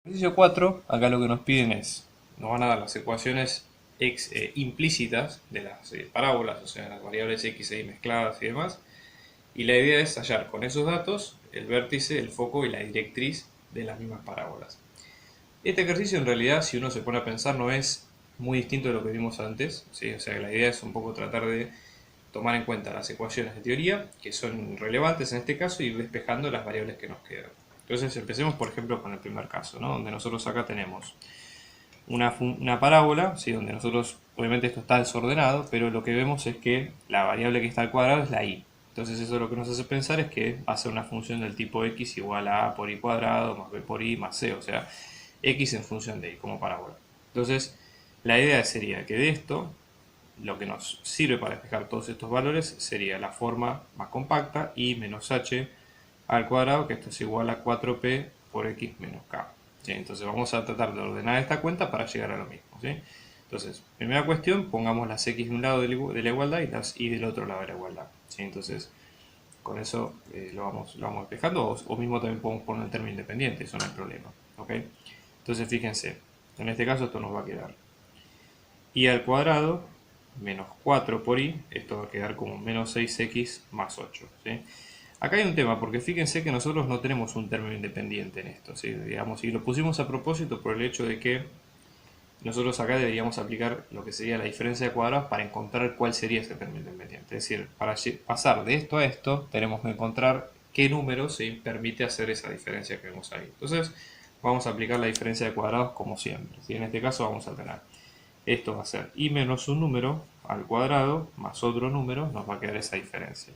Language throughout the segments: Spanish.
Ejercicio 4, acá lo que nos piden es, nos van a dar las ecuaciones implícitas de las parábolas, o sea, las variables x e y mezcladas y demás, y la idea es hallar con esos datos el vértice, el foco y la directriz de las mismas parábolas. Este ejercicio en realidad, si uno se pone a pensar, no es muy distinto de lo que vimos antes, ¿sí? O sea, la idea es un poco tratar de tomar en cuenta las ecuaciones de teoría, que son relevantes en este caso, y ir despejando las variables que nos quedan. Entonces empecemos por ejemplo con el primer caso, ¿no? Donde nosotros acá tenemos una parábola, ¿sí? Donde nosotros, obviamente esto está desordenado, pero lo que vemos es que la variable que está al cuadrado es la y. Entonces eso lo que nos hace pensar es que va a ser una función del tipo x igual a por y cuadrado más b por y más c, o sea, x en función de y como parábola. Entonces la idea sería que de esto lo que nos sirve para despejar todos estos valores sería la forma más compacta y menos h al cuadrado, que esto es igual a 4p por x menos k. ¿Sí? Entonces vamos a tratar de ordenar esta cuenta para llegar a lo mismo. ¿Sí? Entonces, primera cuestión, pongamos las x de un lado de la igualdad y las y del otro lado de la igualdad. ¿Sí? Entonces, con eso lo vamos despejando, o mismo también podemos poner un término independiente, eso no hay problema. ¿Ok? Entonces, fíjense, en este caso esto nos va a quedar y al cuadrado menos 4 por y, esto va a quedar como menos 6x más 8. ¿Sí? Acá hay un tema, porque fíjense que nosotros no tenemos un término independiente en esto, ¿sí? Digamos, y lo pusimos a propósito por el hecho de que nosotros acá deberíamos aplicar lo que sería la diferencia de cuadrados para encontrar cuál sería ese término independiente. Es decir, para pasar de esto a esto, tenemos que encontrar qué número se permite hacer esa diferencia que vemos ahí. Entonces, vamos a aplicar la diferencia de cuadrados como siempre. ¿Sí? En este caso vamos a tener, esto va a ser y menos un número al cuadrado más otro número, nos va a quedar esa diferencia.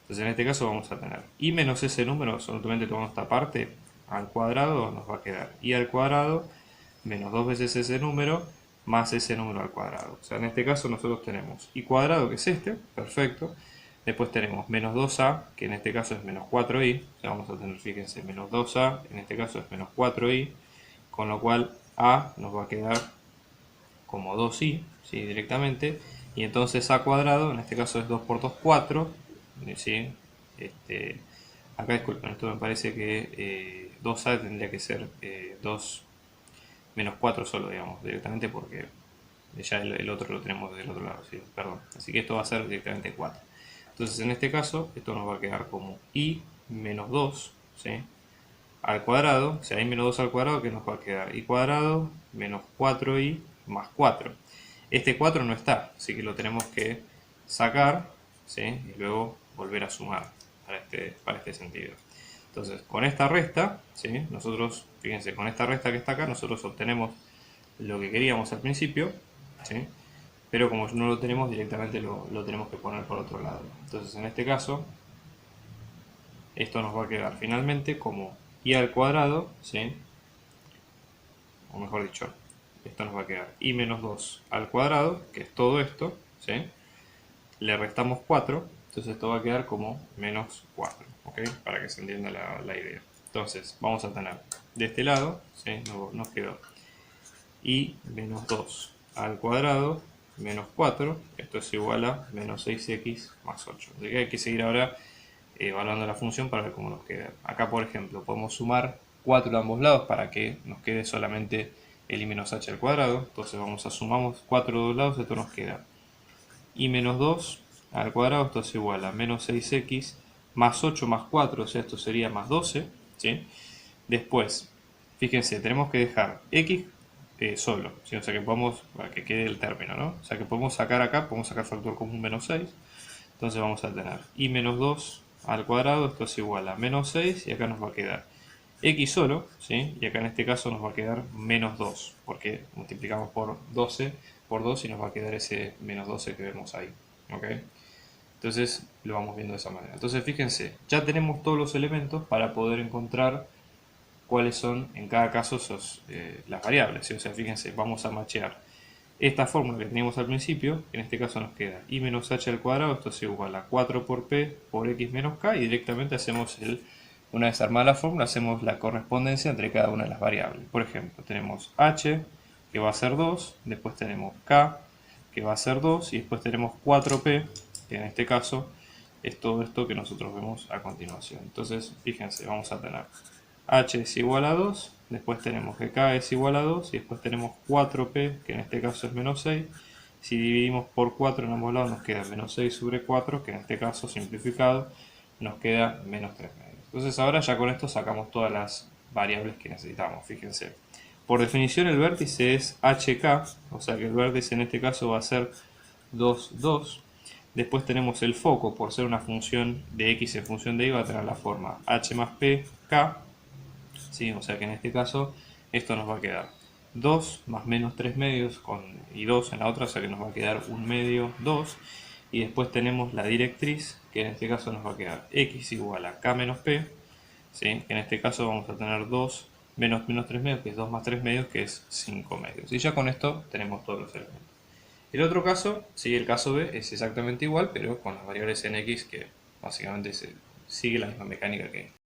Entonces en este caso vamos a tener y menos ese número, solamente tomamos esta parte, al cuadrado nos va a quedar y al cuadrado menos dos veces ese número más ese número al cuadrado. O sea, en este caso nosotros tenemos y cuadrado, que es este, perfecto. Después tenemos menos 2a, que en este caso es menos 4i. O sea, vamos a tener, fíjense, menos 2a, en este caso es menos 4i. Con lo cual a nos va a quedar como 2i, ¿sí? Directamente. Y entonces a cuadrado, en este caso es 2 por 2, 4. ¿Sí? Acá disculpen, esto me parece que 2a tendría que ser 2 menos 4 solo, digamos, directamente porque ya el otro lo tenemos del otro lado, ¿sí? Perdón. Así que esto va a ser directamente 4. Entonces en este caso, esto nos va a quedar como i menos 2, ¿sí? Al cuadrado, o sea, i menos 2 al cuadrado, que nos va a quedar i cuadrado menos 4i más 4. Este 4 no está, así que lo tenemos que sacar, ¿sí? Y luego volver a sumar para este sentido. Entonces, con esta resta, ¿sí? Nosotros, fíjense, con esta resta que está acá, nosotros obtenemos lo que queríamos al principio, ¿sí? Pero como no lo tenemos, directamente lo tenemos que poner por otro lado. Entonces, en este caso, esto nos va a quedar finalmente como i al cuadrado, ¿sí? O mejor dicho, esto nos va a quedar i menos 2 al cuadrado, que es todo esto, ¿sí? Le restamos 4, entonces esto va a quedar como menos 4, ¿ok? Para que se entienda la idea. Entonces, vamos a tener de este lado, ¿sí? Nos quedó i menos 2 al cuadrado menos 4, esto es igual a menos 6x más 8. Así que hay que seguir ahora evaluando la función para ver cómo nos queda. Acá, por ejemplo, podemos sumar 4 de ambos lados para que nos quede solamente el i menos h al cuadrado. Entonces vamos a sumamos 4 de dos lados, esto nos queda i menos 2 al cuadrado, esto es igual a menos 6x más 8 más 4, o sea, esto sería más 12. ¿Sí? Después, fíjense, tenemos que dejar x solo, ¿sí? O sea que podemos, para que quede el término, ¿no? O sea que podemos sacar acá, podemos sacar factor común menos 6. Entonces vamos a tener i menos 2 al cuadrado, esto es igual a menos 6 y acá nos va a quedar x solo, ¿sí? Y acá en este caso nos va a quedar menos 2, porque multiplicamos por 12 por 2 y nos va a quedar ese menos 12 que vemos ahí, ¿ok? Entonces lo vamos viendo de esa manera. Entonces fíjense, ya tenemos todos los elementos para poder encontrar cuáles son en cada caso las variables, ¿sí? O sea, fíjense, vamos a machear esta fórmula que teníamos al principio, en este caso nos queda i menos h al cuadrado, esto es igual a 4 por p por x menos k, y directamente hacemos una vez armada la fórmula, hacemos la correspondencia entre cada una de las variables. Por ejemplo, tenemos h, que va a ser 2, después tenemos k, que va a ser 2, y después tenemos 4p, que en este caso es todo esto que nosotros vemos a continuación. Entonces, fíjense, vamos a tener h es igual a 2, después tenemos que k es igual a 2 y después tenemos 4p, que en este caso es menos 6. Si dividimos por 4 en ambos lados nos queda menos 6 sobre 4, que en este caso simplificado nos queda menos 3 medios. Entonces ahora ya con esto sacamos todas las variables que necesitamos, fíjense. Por definición el vértice es hk, o sea que el vértice en este caso va a ser 2, 2. Después tenemos el foco, por ser una función de x en función de y, va a tener la forma h más p, k. ¿Sí? O sea que en este caso esto nos va a quedar 2 más menos 3 medios y 2 en la otra, o sea que nos va a quedar 1 medio, 2. Y después tenemos la directriz, que en este caso nos va a quedar x igual a k menos p. ¿Sí? Que en este caso vamos a tener 2 menos 3 medios, que es 2 más 3 medios, que es 5 medios. Y ya con esto tenemos todos los elementos. El otro caso, sí, el caso B es exactamente igual, pero con las variables en x, que básicamente sigue la misma mecánica que